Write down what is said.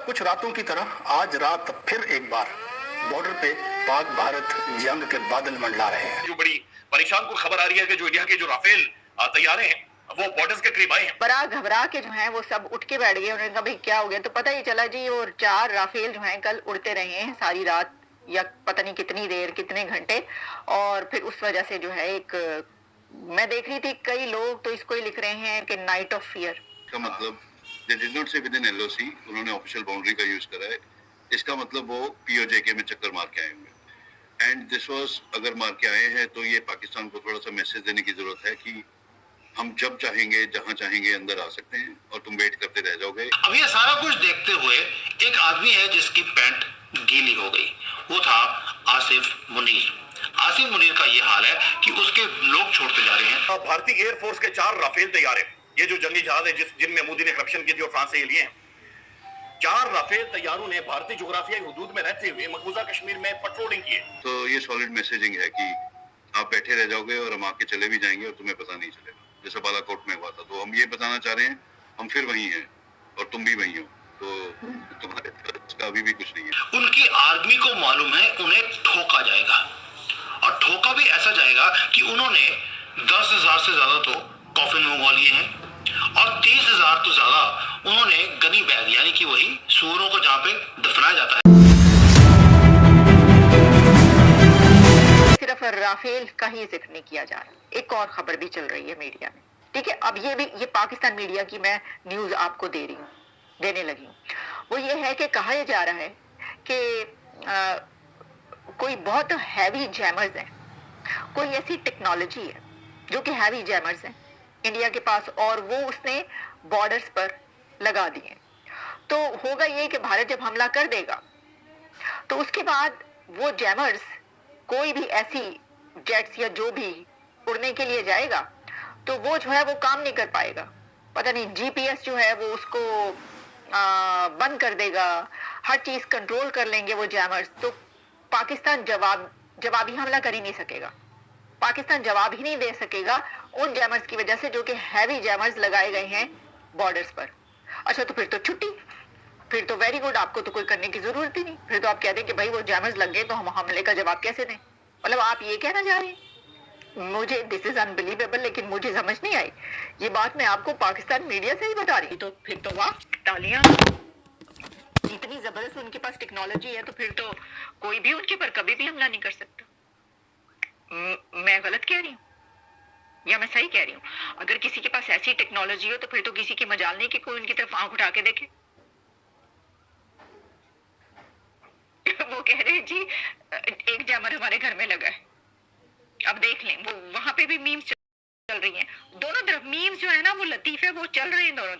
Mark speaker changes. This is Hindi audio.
Speaker 1: कुछ रातों की तरह आज रात फिर एक बार बॉर्डर पे पाक भारत जंग के बादल मंडला रहे हैं।
Speaker 2: जो बड़ी परेशान को खबर आ रही है कि जो इंडिया के जो राफेल तैयारे हैं वो बॉर्डर्स के करीब आए हैं।
Speaker 3: बड़ा घबरा के जो है वो सब उठ के बैठ गए। उन्होंने कहा भाई क्या हो गया, तो पता ही चला जी और 4 राफेल जो हैं कल उड़ते रहे हैं सारी रात या पता नहीं कितनी देर कितने घंटे। और फिर उस वजह से जो है एक मैं देख रही थी कई लोग तो इसको ही लिख रहे हैं कि नाइट ऑफ फियर
Speaker 4: का मतलब दे डिड नॉट से विद इन एलओसी, उन्होंने ऑफिशियल बाउंड्री का यूज करा है। इसका मतलब वो पीओजेके में चक्कर मार के आए होंगे एंड दिस वाज, अगर मार के आए हैं तो ये पाकिस्तान को थोड़ा सा मैसेज देने की जरूरत है कि हम जब चाहेंगे जहां चाहेंगे अंदर आ सकते हैं और तुम वेट करते रह जाओगे।
Speaker 5: अब ये सारा कुछ देखते हुए एक आदमी है जिसकी पैंट गीली हो गई, वो था आसिफ मुनीर। आसिफ मुनीर का ये हाल है कि उसके लोग छोड़ते जा रहे हैं।
Speaker 2: भारतीय एयरफोर्स के 4 राफेल तैयार हैं। ये जो जंगी जहाज है जिनमें मोदी ने करप्शन की थी और फ्रांस से लिए हैं। 4 राफेल तैयारों ने भारतीय जोग्राफियाई हुदूद में रहते हुए मकबूजा कश्मीर में पेट्रोलिंग की है।
Speaker 4: तो ये सॉलिड मैसेजिंग है कि आप बैठे रह जाओगे और हम आके चले भी जाएंगे और तुम्हें पता नहीं चलेगा, जैसे बालाकोट में हुआ था। तो हम ये बताना चाह रहे हैं हम फिर वही हैं और तुम भी वही हो, तो तुम्हारे पास अभी भी कुछ नहीं है।
Speaker 5: उनकी आर्मी को मालूम है उन्हें ठोका जाएगा और ठोका भी ऐसा जाएगा कि उन्होंने 10,000 से ज्यादा तो कॉफिन मंगवा लिए हैं और 30,000 तो ज्यादा उन्होंने गनी बैग यानी कि वही सूअरों को जहाँ पे दफनाया जाता है।
Speaker 3: सिर्फ राफेल का ही जिक्र नहीं किया जा रहा, एक और खबर भी चल रही है मीडिया में। ठीक है, अब ये पाकिस्तान मीडिया की मैं न्यूज आपको देने लगी हूँ। वो ये है कि कहा जा रहा है कि कोई बहुत हैवी जैमर्स हैं, कोई ऐसी टेक्नोलॉजी है जो कि हैवी जैमर्स हैं इंडिया के पास और वो उसने बॉर्डर्स पर लगा दिए। तो होगा ये कि भारत जब हमला कर देगा तो उसके बाद वो जैमर्स कोई भी ऐसी जेट्स या जो भी उड़ने के लिए जाएगा तो वो जो है वो काम नहीं कर पाएगा। पता नहीं जीपीएस जो है वो उसको बंद कर देगा, हर चीज कंट्रोल कर लेंगे वो जैमर्स। तो पाकिस्तान जवाबी हमला कर ही नहीं सकेगा, पाकिस्तान जवाब ही नहीं दे सकेगा उन जैमर्स की वजह से जो कि हैवी जैमर्स लगाए गए हैं बॉर्डर्स पर। अच्छा, तो फिर तो छुट्टी, फिर तो वेरी गुड, आपको तो कोई करने की जरूरत ही नहीं। फिर तो आप कह दें कि भाई वो जैमर्स लग गए तो हम हमले का जवाब कैसे दें। मतलब आप ये कहना चाह रहे हैं। मुझे दिस इज अनबिलीवेबल, लेकिन मुझे समझ नहीं आई ये बात। मैं आपको पाकिस्तान मीडिया से ही बता रही, तो फिर तो वाह, तालियां। इतनी जबरदस्त उनके पास टेक्नोलॉजी है तो फिर तो कोई भी उनके पर कभी भी हमला नहीं कर सकता। मैं गलत कह रही हूँ या मैं सही कह रही हूँ? अगर किसी के पास ऐसी टेक्नोलॉजी हो तो फिर तो किसी की मजाल नहीं कि कोई उनकी तरफ आंख उठा के देखे। वो कह रहे हैं जी एक जैमर हमारे घर में लगा है। अब देख लें, वो वहां पे भी मीम्स चल रही हैं, दोनों तरफ मीम्स जो है ना वो लतीफ है, वो चल रहे हैं दोनों